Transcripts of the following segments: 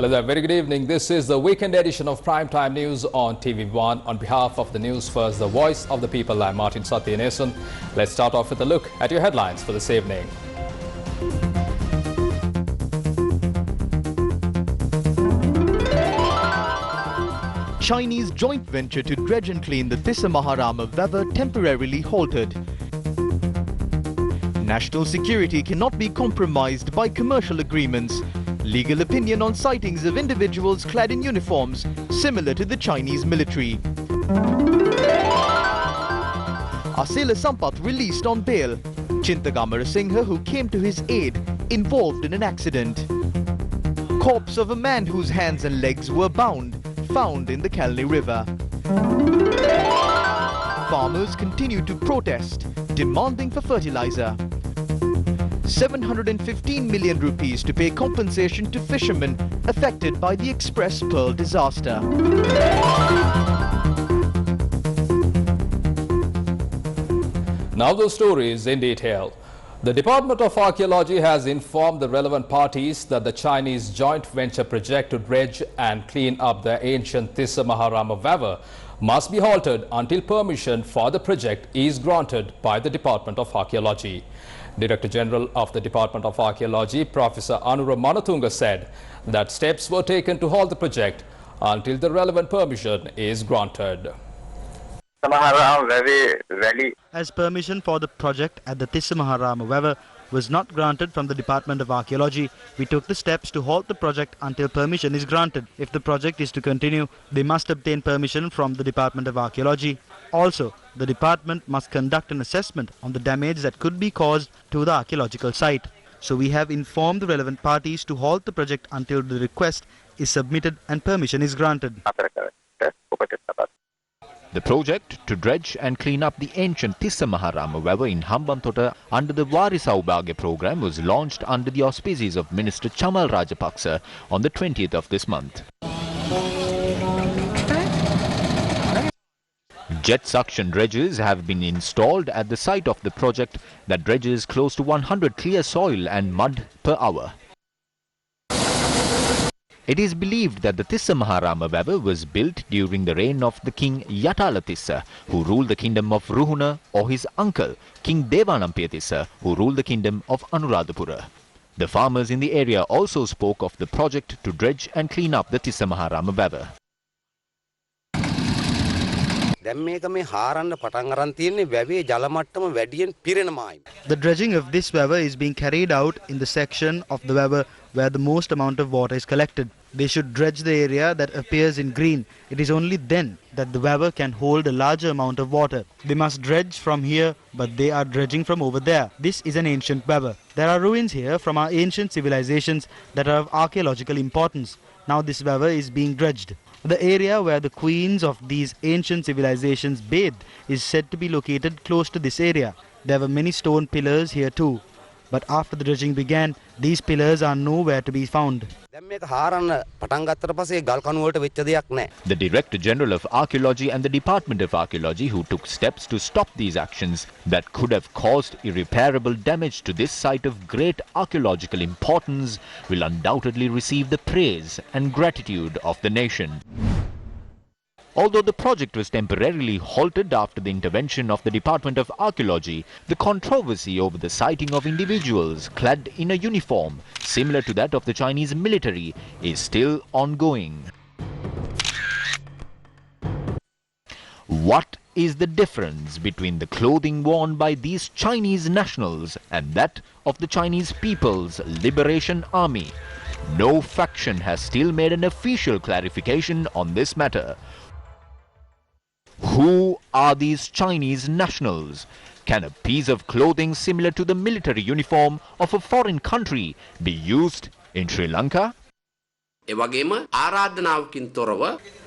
Hello there, very good evening. This is the weekend edition of Primetime News on TV1. On behalf of the News First, the voice of the people, I'm Martin Satyanesan. Let's start off with a look at your headlines for this evening. Chinese joint venture to dredge and clean the Tissa Maharama River temporarily halted. National security cannot be compromised by commercial agreements. Legal opinion on sightings of individuals clad in uniforms similar to the Chinese military. Asela Sampath released on bail. Chintagamara Singha, who came to his aid, involved in an accident. Corpse of a man whose hands and legs were bound, found in the Kalni River. Farmers continue to protest, demanding for fertilizer. 715 million rupees to pay compensation to fishermen affected by the Express Pearl disaster. Now those stories in detail. The Department of Archaeology has informed the relevant parties that the Chinese joint venture project to dredge and clean up the ancient Tissa Maharama River must be halted until permission for the project is granted by the Department of Archaeology. Director General of the Department of Archaeology, Professor Anura Manatunga, said that steps were taken to halt the project until the relevant permission is granted. As permission for the project at the Tissa Maharama River was not granted from the Department of Archaeology, we took the steps to halt the project until permission is granted. If the project is to continue, they must obtain permission from the Department of Archaeology. Also, the department must conduct an assessment on the damage that could be caused to the archaeological site. So we have informed the relevant parties to halt the project until the request is submitted and permission is granted. The project to dredge and clean up the ancient Tissa Maharama River in Hambantota under the Warisaubhagya program was launched under the auspices of Minister Chamal Rajapaksa on the 20th of this month. Jet suction dredges have been installed at the site of the project that dredges close to 100 clear soil and mud per hour. It is believed that the Tissa Maharama River was built during the reign of the King Yatala Tissa, who ruled the kingdom of Ruhuna, or his uncle, King Devanampiya Tissa, who ruled the kingdom of Anuradhapura. The farmers in the area also spoke of the project to dredge and clean up the Tissa Maharama River. The dredging of this river is being carried out in the section of the river where the most amount of water is collected. They should dredge the area that appears in green. It is only then that the river can hold a larger amount of water. They must dredge from here, but they are dredging from over there. This is an ancient river. There are ruins here from our ancient civilizations that are of archaeological importance. Now this river is being dredged. The area where the queens of these ancient civilizations bathed is said to be located close to this area. There were many stone pillars here too. But after the dredging began, these pillars are nowhere to be found. The Director General of Archaeology and the Department of Archaeology, who took steps to stop these actions that could have caused irreparable damage to this site of great archaeological importance, will undoubtedly receive the praise and gratitude of the nation. Although the project was temporarily halted after the intervention of the Department of Archaeology, the controversy over the sighting of individuals clad in a uniform similar to that of the Chinese military is still ongoing. What is the difference between the clothing worn by these Chinese nationals and that of the Chinese People's Liberation Army? No faction has still made an official clarification on this matter. Who are these Chinese nationals? Can a piece of clothing similar to the military uniform of a foreign country be used in Sri Lanka?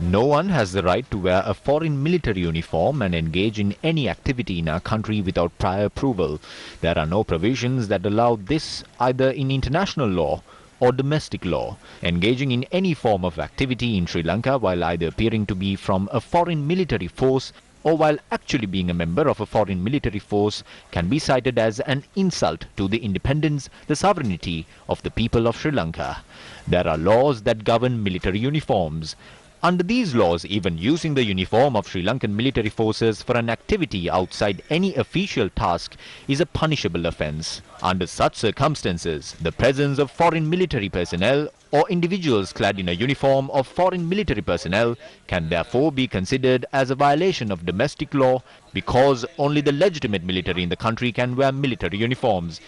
No one has the right to wear a foreign military uniform and engage in any activity in our country without prior approval. There are no provisions that allow this either in international law or domestic law. Engaging in any form of activity in Sri Lanka while either appearing to be from a foreign military force or while actually being a member of a foreign military force can be cited as an insult to the independence, the sovereignty of the people of Sri Lanka. There are laws that govern military uniforms. Under these laws, even using the uniform of Sri Lankan military forces for an activity outside any official task is a punishable offence. Under such circumstances, the presence of foreign military personnel or individuals clad in a uniform of foreign military personnel can therefore be considered as a violation of domestic law because only the legitimate military in the country can wear military uniforms.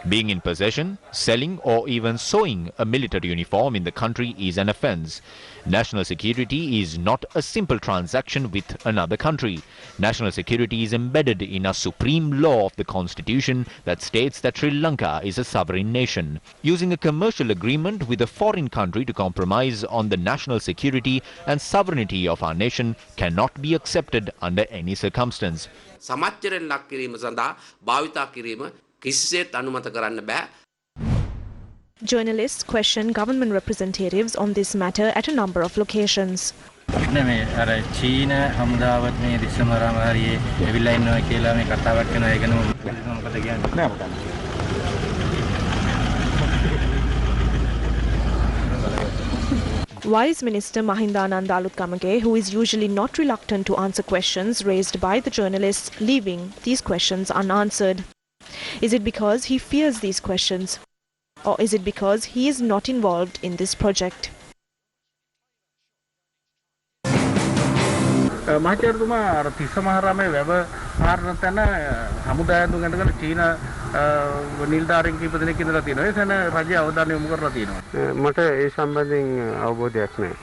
Being in possession, selling or even sewing a military uniform in the country is an offence. National security is not a simple transaction with another country. National security is embedded in a supreme law of the constitution that states that Sri Lanka is a sovereign nation. Using a commercial agreement with a foreign country to compromise on the national security and sovereignty of our nation cannot be accepted under any circumstance. සමච්චරෙන් ලක් කිරීම සඳහා භාවිතා කිරීම කිසිසේත් අනුමත කරන්න බෑ. Journalists question government representatives on this matter at a number of locations. නෙමෙයි අර චීන හමුදාවත් මේ දිසමරාම හරියේ එවිලා ඉන්නවා කියලා මේ කතාවක් කරනවා ඒක නම මොකද කියන්නේ නෑ මොකද Wise Minister Mahindananda Alutkamage, who is usually not reluctant to answer questions raised by the journalists, leaving these questions unanswered. Is it because he fears these questions? Or is it because he is not involved in this project? මහචාර්යතුමා අර තිස්සමහරාමේ වැව තැන හමුදායන් දුගඳගෙන චීන නිලධාරීන් කීප දෙනෙක් ඉඳලා තියෙනවා. ඒ තැන රජය අවධානය යොමු කරලා තියෙනවා. මට ඒ සම්බන්ධයෙන් අවබෝධයක් නැහැ.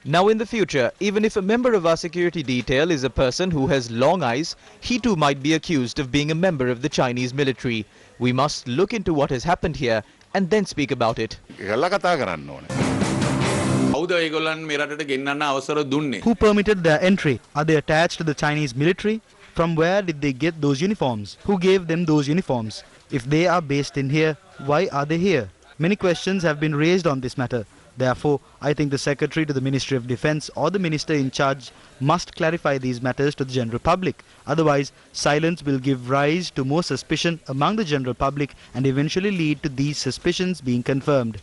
Now in the future, even if a member of our security detail is a person who has long eyes, he too might be accused of being a member of the Chinese military. We must look into what has happened here and then speak about it. Who permitted their entry? Are they attached to the Chinese military? From where did they get those uniforms? Who gave them those uniforms? If they are based in here, why are they here? Many questions have been raised on this matter. Therefore, I think the Secretary to the Ministry of Defence or the Minister in charge must clarify these matters to the general public. Otherwise, silence will give rise to more suspicion among the general public and eventually lead to these suspicions being confirmed.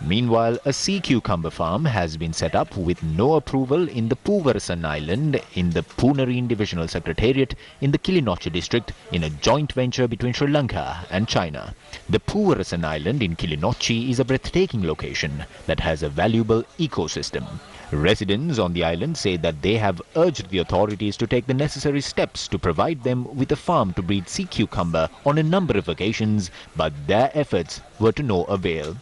Meanwhile, a sea cucumber farm has been set up with no approval in the Puvarasan Island in the Punarine Divisional Secretariat in the Kilinochchi district in a joint venture between Sri Lanka and China. The Puvarasan Island in Kilinochchi is a breathtaking location that has a valuable ecosystem. Residents on the island say that they have urged the authorities to take the necessary steps to provide them with a farm to breed sea cucumber on a number of occasions, but their efforts were to no avail.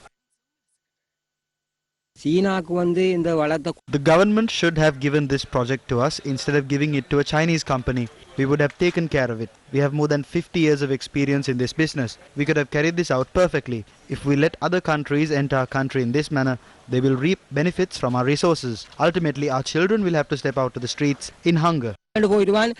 The government should have given this project to us instead of giving it to a Chinese company. We would have taken care of it. We have more than 50 years of experience in this business. We could have carried this out perfectly. If we let other countries enter our country in this manner, they will reap benefits from our resources. Ultimately, our children will have to step out to the streets in hunger. Residents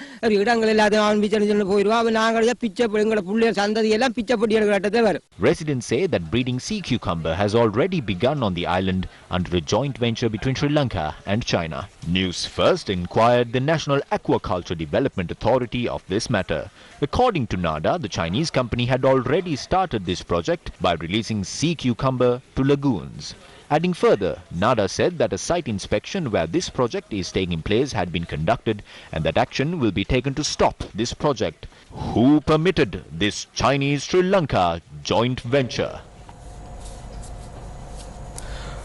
say that breeding sea cucumber has already begun on the island under a joint venture between Sri Lanka and China. News First inquired the National Aquaculture Development Authority of this matter. According to NADA, the Chinese company had already started this project by releasing sea cucumber to lagoons. Adding further, NADA said that a site inspection where this project is taking place had been conducted and that action will be taken to stop this project. Who permitted this Chinese-Sri Lanka joint venture?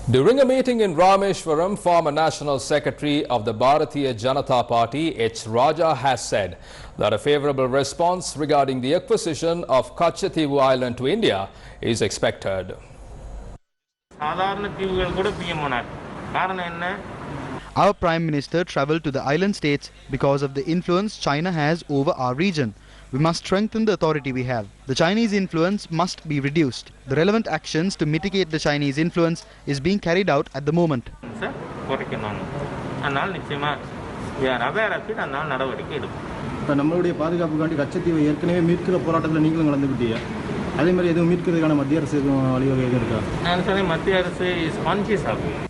During a meeting in Rameshwaram, former National Secretary of the Bharatiya Janata Party, H. Raja, has said that a favourable response regarding the acquisition of Kachativu Island to India is expected. Our Prime Minister travelled to the island states because of the influence China has over our region. We must strengthen the authority we have. The Chinese influence must be reduced. The relevant actions to mitigate the Chinese influence is being carried out at the moment. The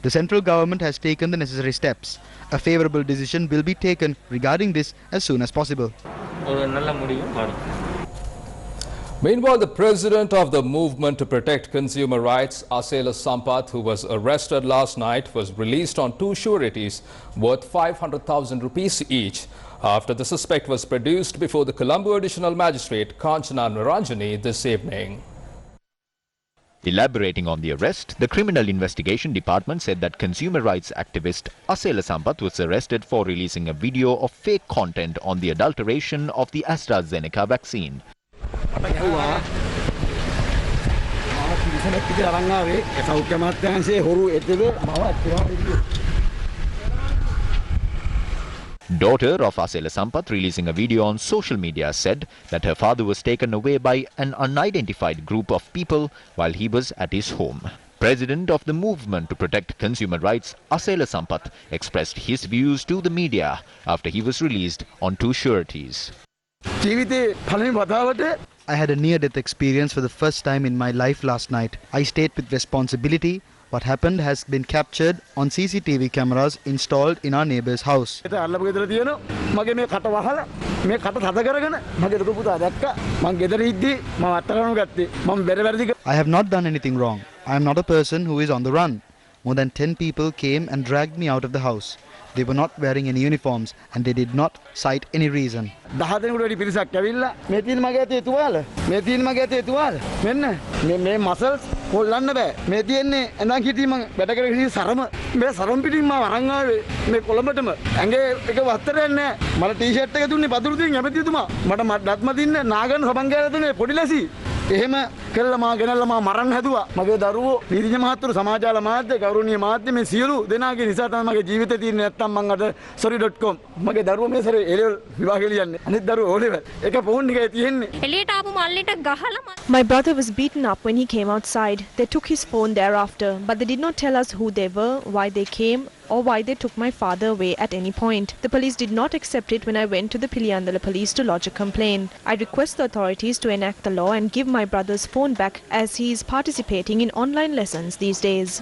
central government has taken the necessary steps. A favourable decision will be taken regarding this as soon as possible. Meanwhile, the president of the Movement to Protect Consumer Rights, Asela Sampath, who was arrested last night, was released on two sureties worth 500,000 rupees each after the suspect was produced before the Colombo Additional Magistrate Kanchana Naranjani this evening. Elaborating on the arrest, the Criminal Investigation Department said that consumer rights activist Asela Sampath was arrested for releasing a video of fake content on the adulteration of the AstraZeneca vaccine. Daughter of Asela Sampath releasing a video on social media said that her father was taken away by an unidentified group of people while he was at his home. President of the Movement to Protect Consumer Rights, Asela Sampath, expressed his views to the media after he was released on two sureties. I had a near-death experience for the first time in my life last night. I stayed with responsibility. What happened has been captured on CCTV cameras installed in our neighbour's house. I have not done anything wrong. I am not a person who is on the run. More than 10 people came and dragged me out of the house. They were not wearing any uniforms and they did not cite any reason. එහෙම කළා මා ගෙනල්ලා මා මරන්න හැදුවා මගේ දරුවෝ නීතිඥ මහතුරු සමාජාල මාධ්‍ය ගෞරවනීය මාධ්‍ය මේ සියලු දෙනාගේ නිසා තමයි මගේ ජීවිතේ තියෙන්නේ නැත්තම් මං අද sorry.com මගේ දරුවෝ මේ සැරේ එලෙවල් විභාගෙ ලියන්නේ අනිත් දරුවෝ ඕ ලෙවල් එක ෆෝන් එකේ තියෙන්නේ එළියට ආපු මල්ලිට ගහලා. My brother was beaten up when he came outside. They took his phone thereafter, but they did not tell us who they were, why they came, or why they took my father away at any point. The police did not accept it when I went to the Piliyandala police to lodge a complaint. I request the authorities to enact the law and give my brother's phone back as he is participating in online lessons these days.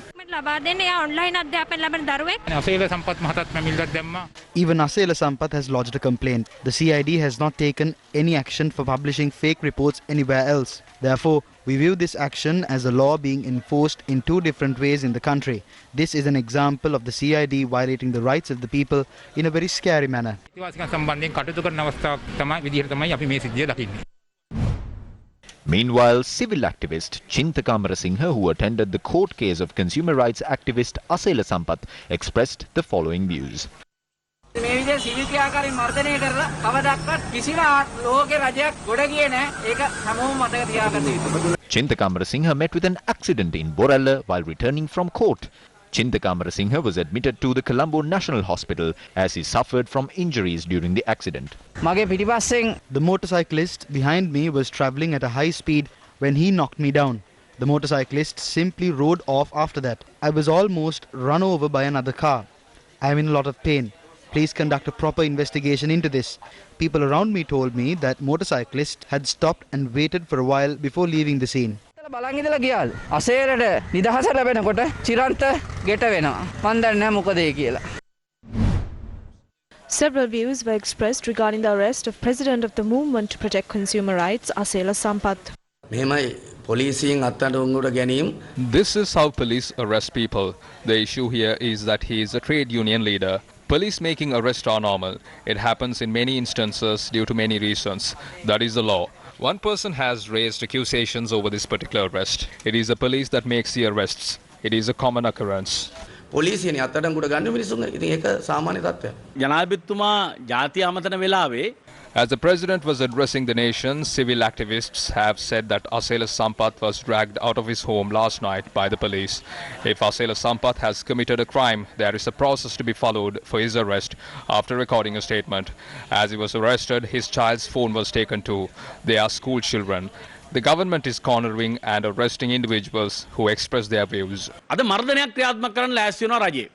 Even Asela Sampath has lodged a complaint. The CID has not taken any action for publishing fake reports anywhere else. Therefore, we view this action as a law being enforced in two different ways in the country. This is an example of the CID violating the rights of the people in a very scary manner. Meanwhile, civil activist Chintaka Amarasinghe, who attended the court case of consumer rights activist Asela Sampath, expressed the following views. Chintaka Amarasinghe met with an accident in Borella while returning from court. Chintaka Amarasinghe was admitted to the Colombo National Hospital as he suffered from injuries during the accident. The motorcyclist behind me was travelling at a high speed when he knocked me down. The motorcyclist simply rode off after that. I was almost run over by another car. I am in a lot of pain. Please conduct a proper investigation into this. People around me told me that motorcyclist had stopped and waited for a while before leaving the scene. Several views were expressed regarding the arrest of President of the Movement to Protect Consumer Rights, Asela Sampath. This is how police arrest people. The issue here is that he is a trade union leader. Police making arrests are normal. It happens in many instances due to many reasons. That is the law. One person has raised accusations over this particular arrest. It is the police that makes the arrests. It is a common occurrence. පොලිසියනේ අත්අඩංගුවට ගන්න මිනිස්සුන් ඉතින් ඒක සාමාන්‍ය තත්ත්වයක්. ජනාධිපතිතුමා ජාතිය අමතන වෙලාවේ As the president was addressing the nation, civil activists have said that Asela Sampath was dragged out of his home last night by the police. If Asela Sampath has committed a crime, there is a process to be followed for his arrest after recording a statement. As he was arrested, his child's phone was taken too. They are school children. The government is cornering and arresting individuals who express their views. අද මර්ධනයක් ක්‍රියාත්මක කරන්න ලෑස්ති වෙනවා රජය.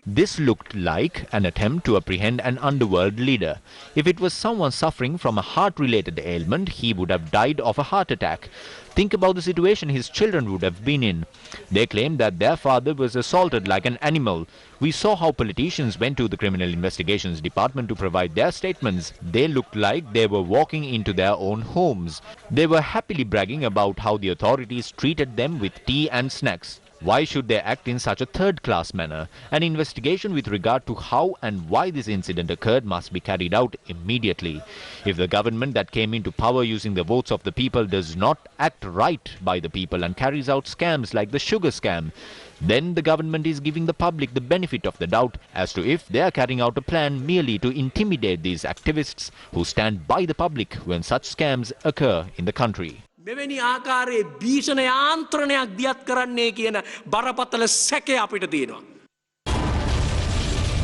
This looked like an attempt to apprehend an underworld leader. If it was someone suffering from a heart-related ailment, he would have died of a heart attack. Think about the situation his children would have been in. They claimed that their father was assaulted like an animal. We saw how politicians went to the Criminal Investigations Department to provide their statements. They looked like they were walking into their own homes. They were happily bragging about how the authorities treated them with tea and snacks. Why should they act in such a third-class manner? An investigation with regard to how and why this incident occurred must be carried out immediately. If the government that came into power using the votes of the people does not act right by the people and carries out scams like the sugar scam, then the government is giving the public the benefit of the doubt as to if they are carrying out a plan merely to intimidate these activists who stand by the public when such scams occur in the country. මෙවැනි ආකාරයේ භීෂණ යාන්ත්‍රණයක් දියත් කරන්නේ කියන බරපතල සැකය අපිට තියෙනවා.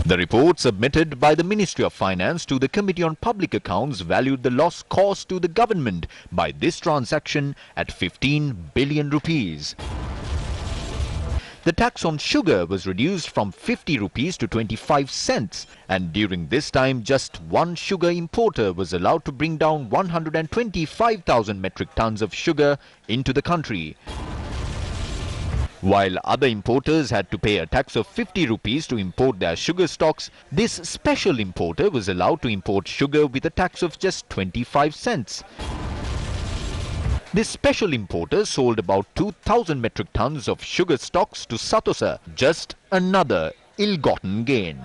The report submitted by the Ministry of Finance to the Committee on Public Accounts valued the loss caused to the government by this transaction at 15 billion rupees. The tax on sugar was reduced from 50 rupees to 25 cents, and during this time just one sugar importer was allowed to bring down 125,000 metric tons of sugar into the country, while other importers had to pay a tax of 50 rupees to import their sugar stocks. This special importer was allowed to import sugar with a tax of just 25 cents. This special importer sold about 2,000 metric tons of sugar stocks to Satosa, just another ill-gotten gain.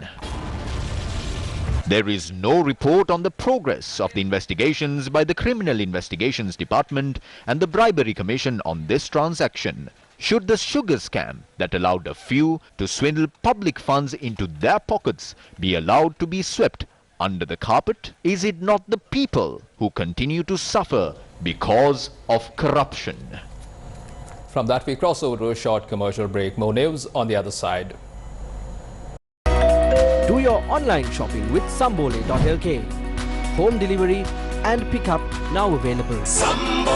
There is no report on the progress of the investigations by the Criminal Investigations Department and the Bribery Commission on this transaction. Should the sugar scam that allowed a few to swindle public funds into their pockets be allowed to be swept under the carpet? Is it not the people who continue to suffer because of corruption? From that, we cross over to a short commercial break. More news on the other side. Do your online shopping with Sambole.lk. Home delivery and pickup now available. Sambole.lk.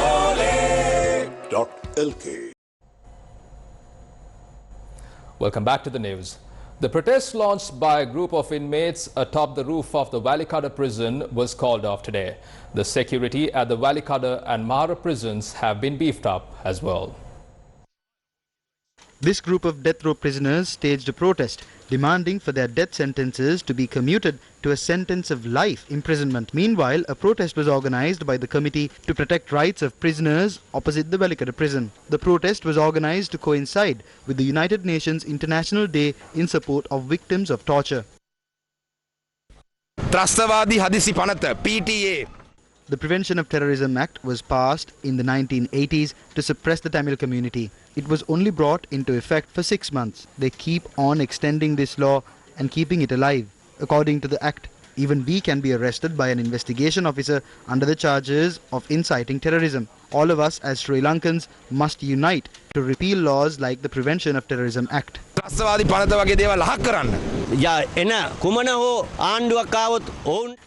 Welcome back to the news. The protest launched by a group of inmates atop the roof of the Valikada prison was called off today. The security at the Valikada and Mahara prisons have been beefed up as well. This group of death row prisoners staged a protest demanding for their death sentences to be commuted to a sentence of life imprisonment. Meanwhile, a protest was organized by the Committee to Protect Rights of Prisoners opposite the Valikada prison. The protest was organized to coincide with the United Nations International Day in support of victims of torture. ත්‍රස්තවාදී හදිසි පනත PTA. The Prevention of Terrorism Act was passed in the 1980s to suppress the Tamil community. It was only brought into effect for 6 months. They keep on extending this law and keeping it alive. According to the Act, even we can be arrested by an investigation officer under the charges of inciting terrorism. All of us as Sri Lankans must unite to repeal laws like the Prevention of Terrorism Act.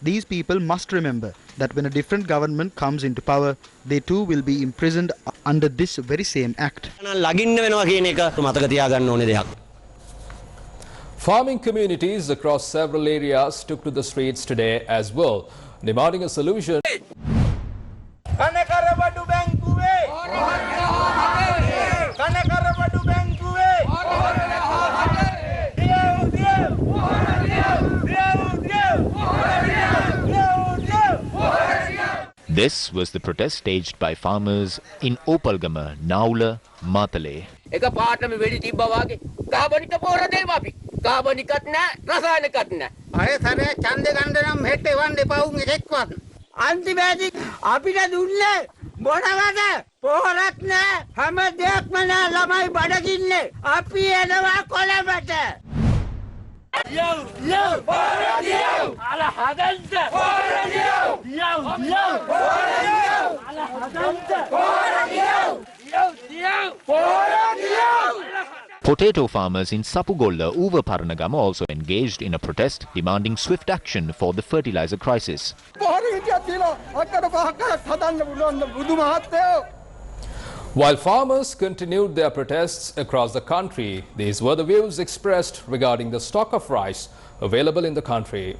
These people must remember that when a different government comes into power, they too will be imprisoned under this very same act. Farming communities across several areas took to the streets today as well, demanding a solution. This was the protest staged by farmers in Opalgama, Naula, Matale. Potato farmers in Sapugolla, Uvaparanagama also engaged in a protest demanding swift action for the fertilizer crisis. While farmers continued their protests across the country, these were the views expressed regarding the stock of rice available in the country.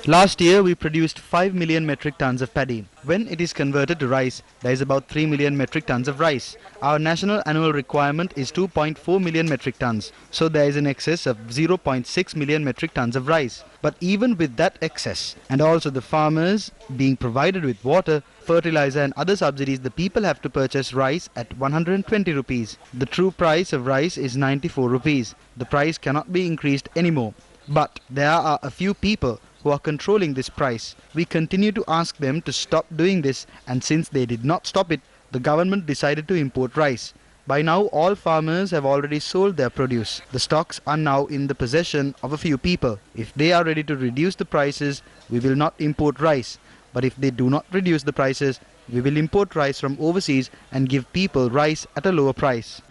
Last year, we produced 5 million metric tons of paddy. When it is converted to rice, there is about 3 million metric tons of rice. Our national annual requirement is 2.4 million metric tons. So there is an excess of 0.6 million metric tons of rice. But even with that excess, and also the farmers being provided with water, fertilizer and other subsidies, the people have to purchase rice at 120 rupees. The true price of rice is 94 rupees. The price cannot be increased anymore. But there are a few people who are controlling this price. We continue to ask them to stop doing this, and since they did not stop it, the government decided to import rice. By now, all farmers have already sold their produce. The stocks are now in the possession of a few people. If they are ready to reduce the prices, we will not import rice. But if they do not reduce the prices, we will import rice from overseas and give people rice at a lower price.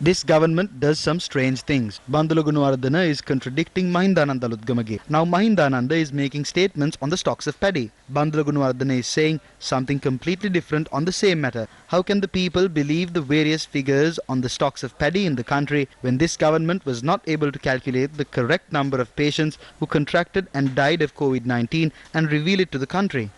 This government does some strange things. Bandula Gunawardena is contradicting Mahindananda Ludgamage. Now Mahindananda is making statements on the stocks of paddy. Bandula Gunawardena is saying something completely different on the same matter. How can the people believe the various figures on the stocks of paddy in the country when this government was not able to calculate the correct number of patients who contracted and died of COVID-19 and reveal it to the country?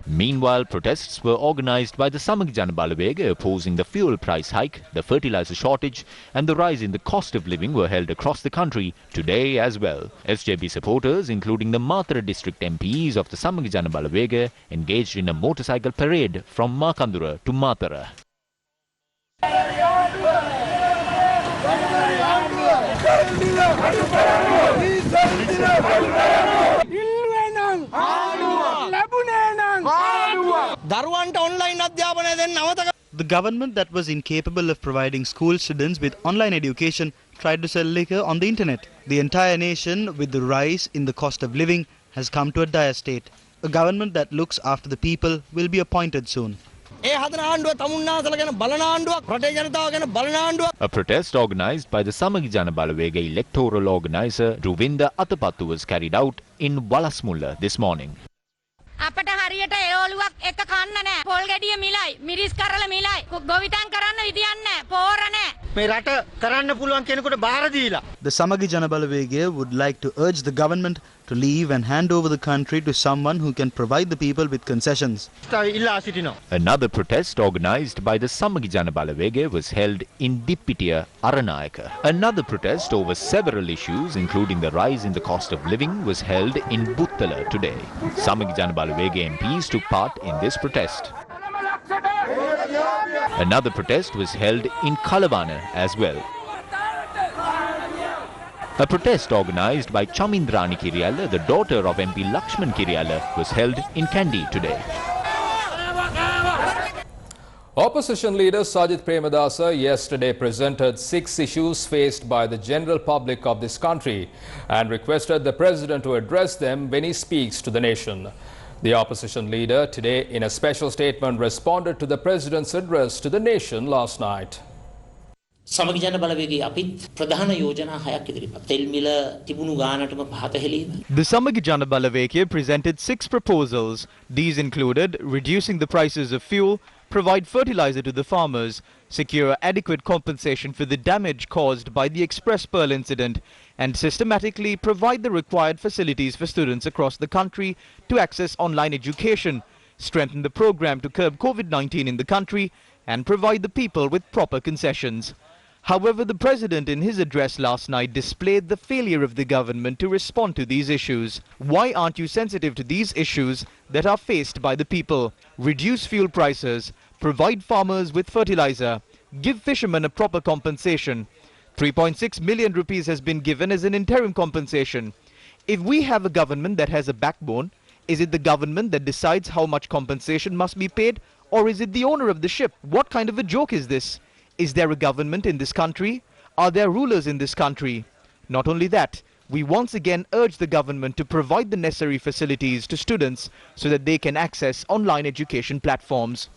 Meanwhile, protests were organised by the Samag Jana Balawega opposing the fuel price hike, the fertilizer shortage and the rise in the cost of living were held across the country today as well. SJB supporters, including the Matara district MPs of the Samag Jana Balawega, engaged in a motorcycle parade from Makandura to Matara. The government that was incapable of providing school students with online education tried to sell liquor on the internet. The entire nation, with the rise in the cost of living, has come to a dire state. A government that looks after the people will be appointed soon. A protest organised by the Samag Jana Balawega electoral organiser Ruvinda Atapattu was carried out in Walasmulla this morning. අපට හරියට එළවලුවක් එක කන්න නැහැ. පොල් ගැඩිය මිලයි, මිරිස් කරල මිලයි. ගොවිතැන් කරන්න විදියක් නැහැ. පෝර නැහැ. මේ රට කරන්න පුළුවන් කෙනෙකුට බාර දීලා. The Samagi Jana Balawega would like to urge the government to leave and hand over the country to someone who can provide the people with concessions. Another protest organised by the Samagi Jana Balawega was held in Dippitia, Aranayaka. Another protest over several issues, including the rise in the cost of living, was held in Buttala today. Samagi Jana Balawega MPs took part in this protest. Another protest was held in Kalavana as well. A protest organised by Chamindrani Kiriyala, the daughter of MP Lakshman Kiriyala, was held in Kandy today. Opposition leader Sajith Premadasa yesterday presented 6 issues faced by the general public of this country and requested the president to address them when he speaks to the nation. The opposition leader today in a special statement responded to the president's address to the nation last night. සමගි ජන බලවේගයේ අපිත් ප්‍රධාන යෝජනා 6ක් ඉදිරිපත්. තෙල් මිල තිබුණු ගානටම පහත හෙලීම. The Samagi Jana Balawega presented 6 proposals. These included reducing the prices of fuel, provide fertilizer to the farmers, secure adequate compensation for the damage caused by the Express Pearl incident, and systematically provide the required facilities for students across the country to access online education, strengthen the program to curb COVID-19 in the country, and provide the people with proper concessions. However, the president in his address last night displayed the failure of the government to respond to these issues. Why aren't you sensitive to these issues that are faced by the people? Reduce fuel prices, provide farmers with fertilizer, give fishermen a proper compensation. 3.6 million rupees has been given as an interim compensation. If we have a government that has a backbone, is it the government that decides how much compensation must be paid, or is it the owner of the ship? What kind of a joke is this? Is there a government in this country? Are there rulers in this country? Not only that, we once again urge the government to provide the necessary facilities to students so that they can access online education platforms.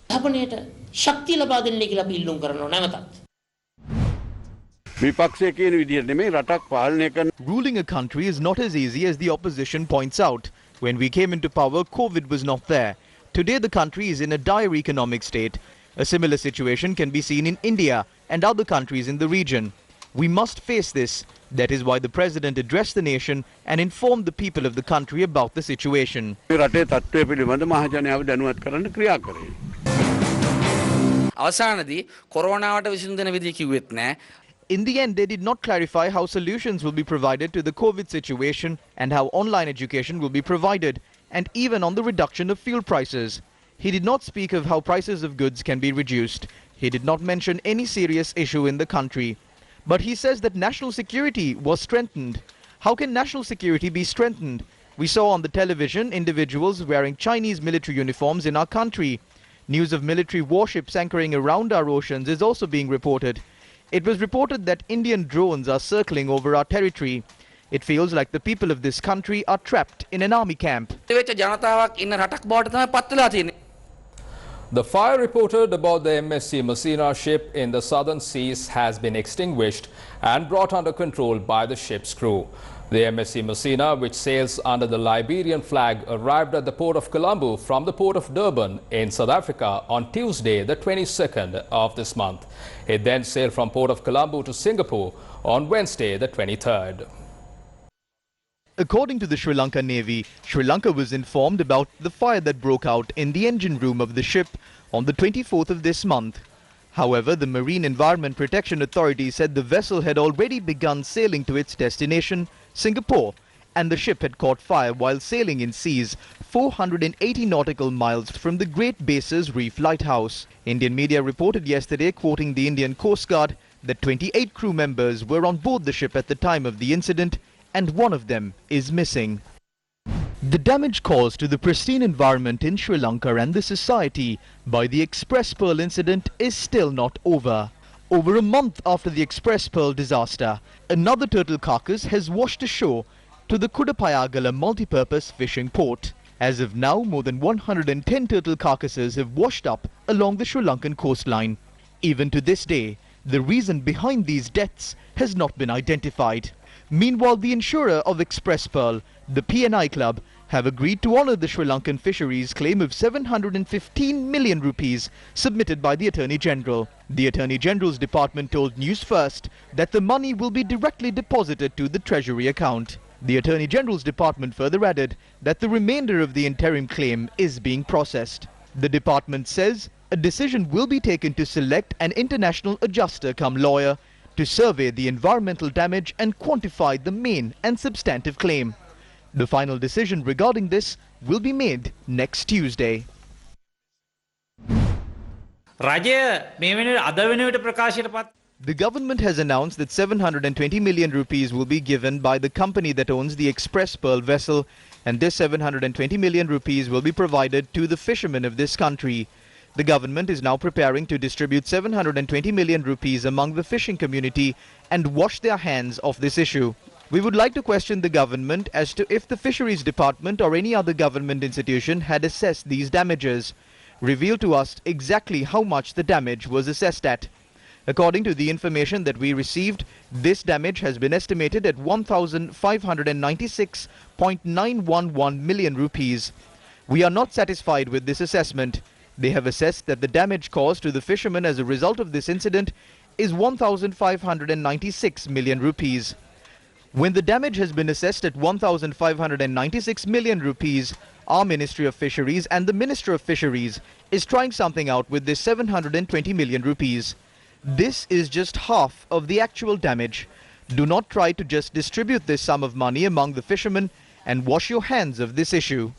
Ruling a country is not as easy as the opposition points out. When we came into power, COVID was not there. Today the country is in a dire economic state. A similar situation can be seen in India and other countries in the region. We must face this. That is why the president addressed the nation and informed the people of the country about the situation. In the end, they did not clarify how solutions will be provided to the COVID situation and how online education will be provided, and even on the reduction of fuel prices. He did not speak of how prices of goods can be reduced. He did not mention any serious issue in the country. But he says that national security was strengthened. How can national security be strengthened? We saw on the television individuals wearing Chinese military uniforms in our country. News of military warships anchoring around our oceans is also being reported. It was reported that Indian drones are circling over our territory. It feels like the people of this country are trapped in an army camp. The fire reported about the MSC Messina ship in the southern seas has been extinguished and brought under control by the ship's crew. The MSC Messina, which sails under the Liberian flag, arrived at the port of Colombo from the port of Durban in South Africa on Tuesday, the 22nd of this month. It then sailed from port of Colombo to Singapore on Wednesday, the 23rd. According to the Sri Lanka Navy, Sri Lanka was informed about the fire that broke out in the engine room of the ship on the 24th of this month. However, the Marine Environment Protection Authority said the vessel had already begun sailing to its destination, Singapore, and the ship had caught fire while sailing in seas 480 nautical miles from the Great Bases Reef Lighthouse. Indian media reported yesterday, quoting the Indian Coast Guard, that 28 crew members were on board the ship at the time of the incident, and one of them is missing. The damage caused to the pristine environment in Sri Lanka and the society by the Express Pearl incident is still not over. Over a month after the Express Pearl disaster, another turtle carcass has washed ashore to the Kudapayagala multipurpose fishing port. As of now, more than 110 turtle carcasses have washed up along the Sri Lankan coastline. Even to this day, the reason behind these deaths has not been identified. Meanwhile, the insurer of Express Pearl, the PNI Club, have agreed to honour the Sri Lankan fisheries claim of 715 million rupees submitted by the Attorney General. The Attorney General's department told Newsfirst that the money will be directly deposited to the Treasury account. The Attorney General's department further added that the remainder of the interim claim is being processed. The department says a decision will be taken to select an international adjuster cum lawyer to survey the environmental damage and quantify the main and substantive claim. The final decision regarding this will be made next Tuesday. The government has announced that 720 million rupees will be given by the company that owns the Express Pearl vessel, and this 720 million rupees will be provided to the fishermen of this country. The government is now preparing to distribute 720 million rupees among the fishing community and wash their hands of this issue. We would like to question the government as to if the Fisheries Department or any other government institution had assessed these damages. Reveal to us exactly how much the damage was assessed at. According to the information that we received, this damage has been estimated at 1,596.911 million rupees. We are not satisfied with this assessment. They have assessed that the damage caused to the fishermen as a result of this incident is 1,596 million rupees. When the damage has been assessed at 1,596 million rupees, our Ministry of Fisheries and the Minister of Fisheries is trying something out with this 720 million rupees. This is just half of the actual damage. Do not try to just distribute this sum of money among the fishermen and wash your hands of this issue.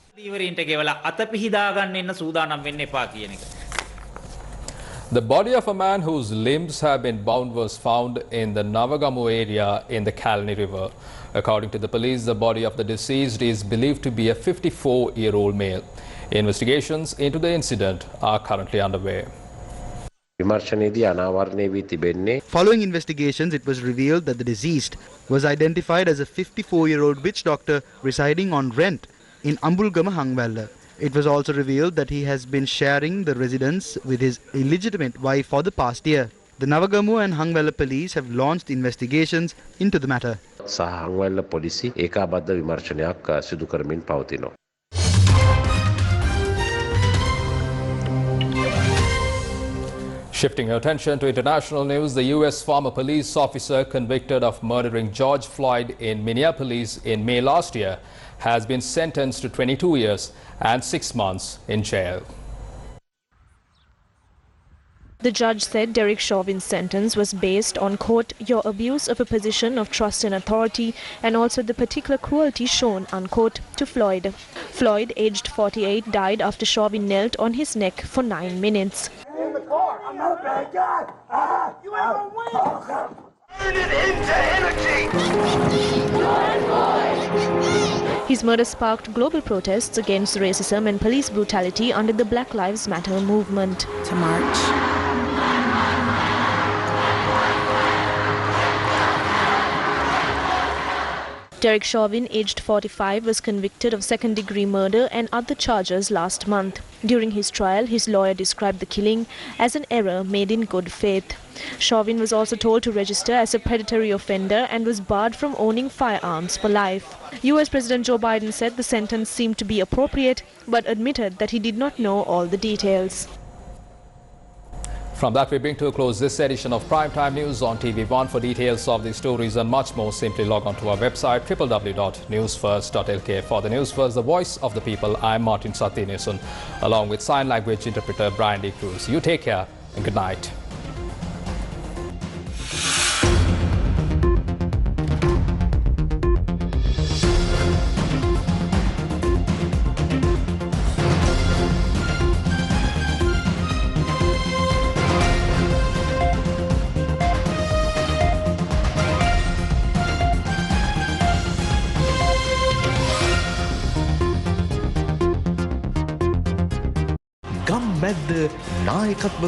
The body of a man whose limbs have been bound was found in the Navagamu area in the Kalani River. According to the police, the body of the deceased is believed to be a 54-year-old male. Investigations into the incident are currently underway. Following investigations, it was revealed that the deceased was identified as a 54-year-old witch doctor residing on rent in Ambulgama, Hangwalla. It was also revealed that he has been sharing the residence with his illegitimate wife for the past year. The Navagamu and Hangwalla police have launched investigations into the matter. Shifting attention to international news, the U.S. former police officer convicted of murdering George Floyd in Minneapolis in May last year has been sentenced to 22 years and 6 months in jail. The judge said Derek Chauvin's sentence was based on, quote, your abuse of a position of trust and authority and also the particular cruelty shown, unquote, to Floyd. Floyd, aged 48, died after Chauvin knelt on his neck for 9 minutes. I'm not a bad guy. You ain't gonna win. Turn it into energy. His murder sparked global protests against racism and police brutality under the Black Lives Matter movement. To march. Derek Chauvin, aged 45, was convicted of second-degree murder and other charges last month. During his trial, his lawyer described the killing as an error made in good faith. Chauvin was also told to register as a predatory offender and was barred from owning firearms for life. US President Joe Biden said the sentence seemed to be appropriate, but admitted that he did not know all the details. From that, we bring to a close this edition of Primetime News on TV1. For details of these stories and much more, simply log on to our website www.newsfirst.lk. For the Newsfirst, the voice of the people, I'm Martin Sathinesun, along with sign language interpreter Brian D. Cruz. You take care and good night. ගම් මැද්ද නායකත්ව